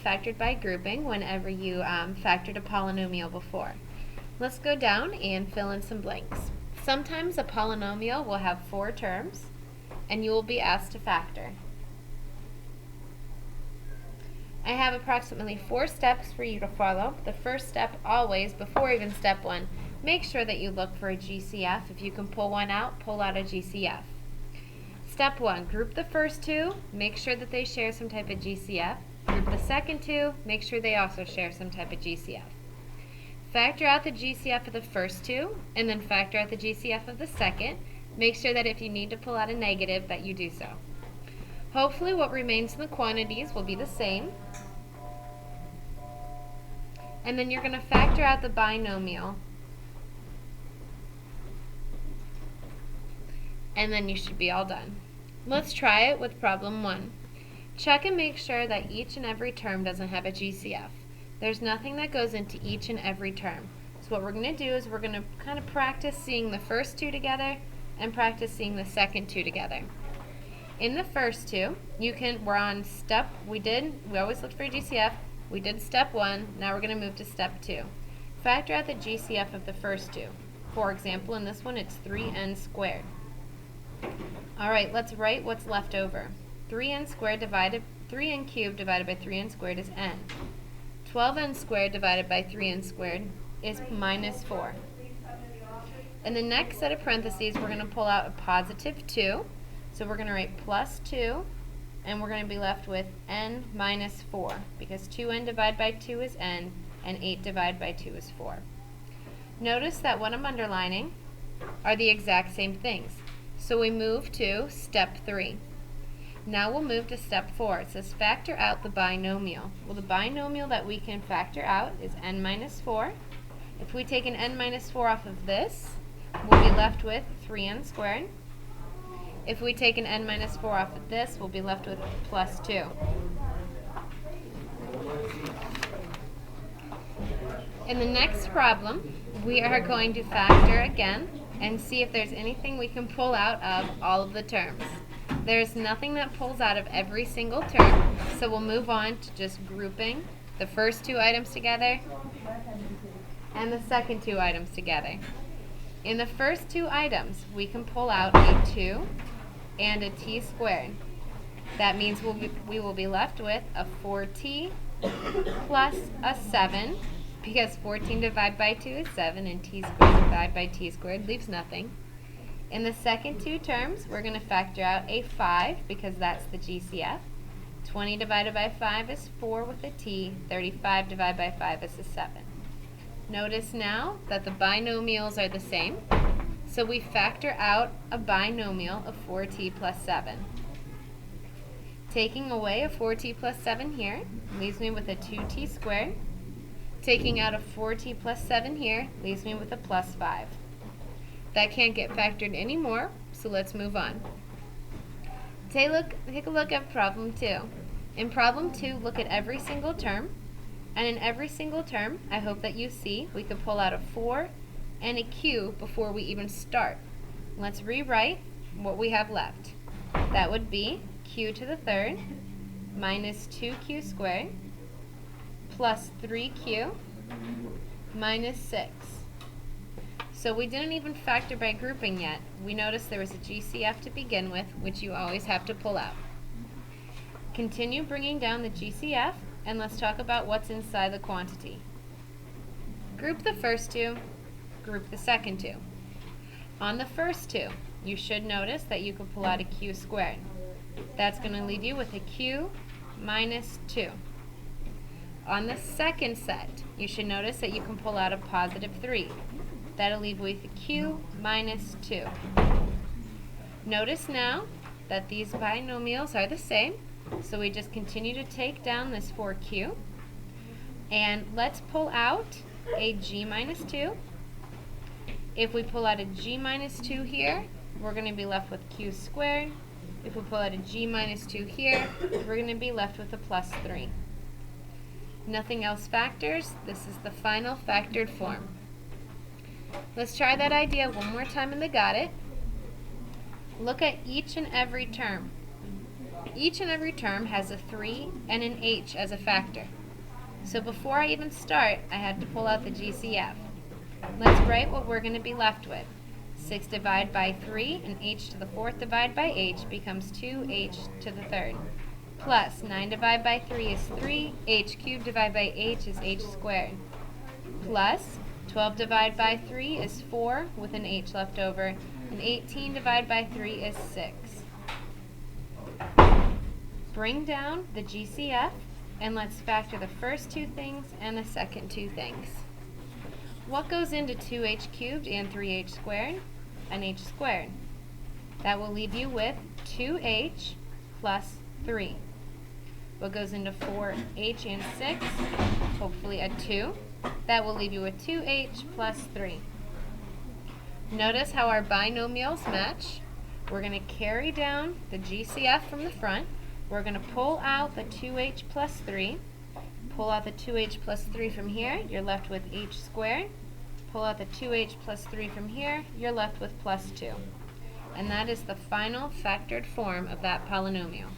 factored by grouping whenever you factored a polynomial before. Let's go down and fill in some blanks. Sometimes a polynomial will have 4 terms, and you will be asked to factor. I have approximately 4 steps for you to follow. The first step always, before even step 1, make sure that you look for a GCF. If you can pull one out, pull out a GCF. Step 1, group the first 2, make sure that they share some type of GCF. Group the second 2, make sure they also share some type of GCF. Factor out the GCF of the first 2, and then factor out the GCF of the second. Make sure that if you need to pull out a negative, that you do so. Hopefully what remains in the quantities will be the same. And then you're going to factor out the binomial. And then you should be all done. Let's try it with problem 1. Check and make sure that each and every term doesn't have a GCF. There's nothing that goes into each and every term. So what we're going to do is we're going to kind of practice seeing the first 2 together and practice seeing the second 2 together. In the first 2, we're on step, we always looked for a GCF. We did step 1, now we're going to move to step 2. Factor out the GCF of the first 2. For example, in this one it's 3n squared. Alright, let's write what's left over. 3n cubed divided by 3n squared is n. 12n squared divided by 3n squared is minus 4. In the next set of parentheses, we're going to pull out a positive 2. So we're going to write plus 2, and we're going to be left with n minus 4, because 2n divided by 2 is n, and 8 divided by 2 is 4. Notice that what I'm underlining are the exact same things. So we move to step 3. Now we'll move to step 4. It says factor out the binomial. Well, the binomial that we can factor out is n minus 4. If we take an n minus 4 off of this, we'll be left with 3n squared. If we take an n minus 4 off of this, we'll be left with plus 2. In the next problem, we are going to factor again and see if there's anything we can pull out of all of the terms. There's nothing that pulls out of every single term, so we'll move on to just grouping the first 2 items together and the second 2 items together. In the first 2 items, we can pull out a 2 and a t squared. That means we will be left with a 4t plus a 7, because 14 divided by 2 is 7, and t squared divided by t squared leaves nothing. In the second 2 terms, we're going to factor out a 5, because that's the GCF. 20 divided by 5 is 4 with a t. 35 divided by 5 is a 7. Notice now that the binomials are the same, so we factor out a binomial of 4t plus 7. Taking away a 4t plus 7 here leaves me with a 2t squared. Taking out a 4t plus 7 here leaves me with a plus 5. That can't get factored anymore, so let's move on. Take a look at problem 2. In problem 2, look at every single term, and in every single term, I hope that you see we could pull out a 4 and a q before we even start. Let's rewrite what we have left. That would be q to the third minus 2q squared plus 3q minus 6. So we didn't even factor by grouping yet. We noticed there was a GCF to begin with, which you always have to pull out. Continue bringing down the GCF, and let's talk about what's inside the quantity. Group the first 2, group the second 2. On the first 2, you should notice that you could pull out a q squared. That's going to leave you with a q minus 2. On the second set, you should notice that you can pull out a positive 3. That'll leave you with a q minus 2. Notice now that these binomials are the same, so we just continue to take down this 4q. And let's pull out a g minus 2. If we pull out a g minus 2 here, we're going to be left with q squared. If we pull out a g minus 2 here, we're going to be left with a plus 3. Nothing else factors. This is the final factored form. Let's try that idea one more time in the Got It. Look at each and every term. Each and every term has a 3 and an h as a factor. So before I even start, I had to pull out the GCF. Let's write what we're going to be left with. 6 divided by 3, and h to the 4th divided by h becomes 2h to the 3rd. Plus 9 divided by 3 is 3, h cubed divided by h is h squared. Plus 12 divided by 3 is 4 with an h left over, and 18 divided by 3 is 6. Bring down the GCF, and let's factor the first two things and the second two things. What goes into 2h cubed and 3h squared? An h squared. That will leave you with 2h plus 3. What goes into 4h and 6? Hopefully a 2. That will leave you with 2h plus 3. Notice how our binomials match. We're going to carry down the GCF from the front. We're going to pull out the 2h plus 3. Pull out the 2h plus 3 from here. You're left with h squared. Pull out the 2h plus 3 from here. You're left with plus 2. And that is the final factored form of that polynomial.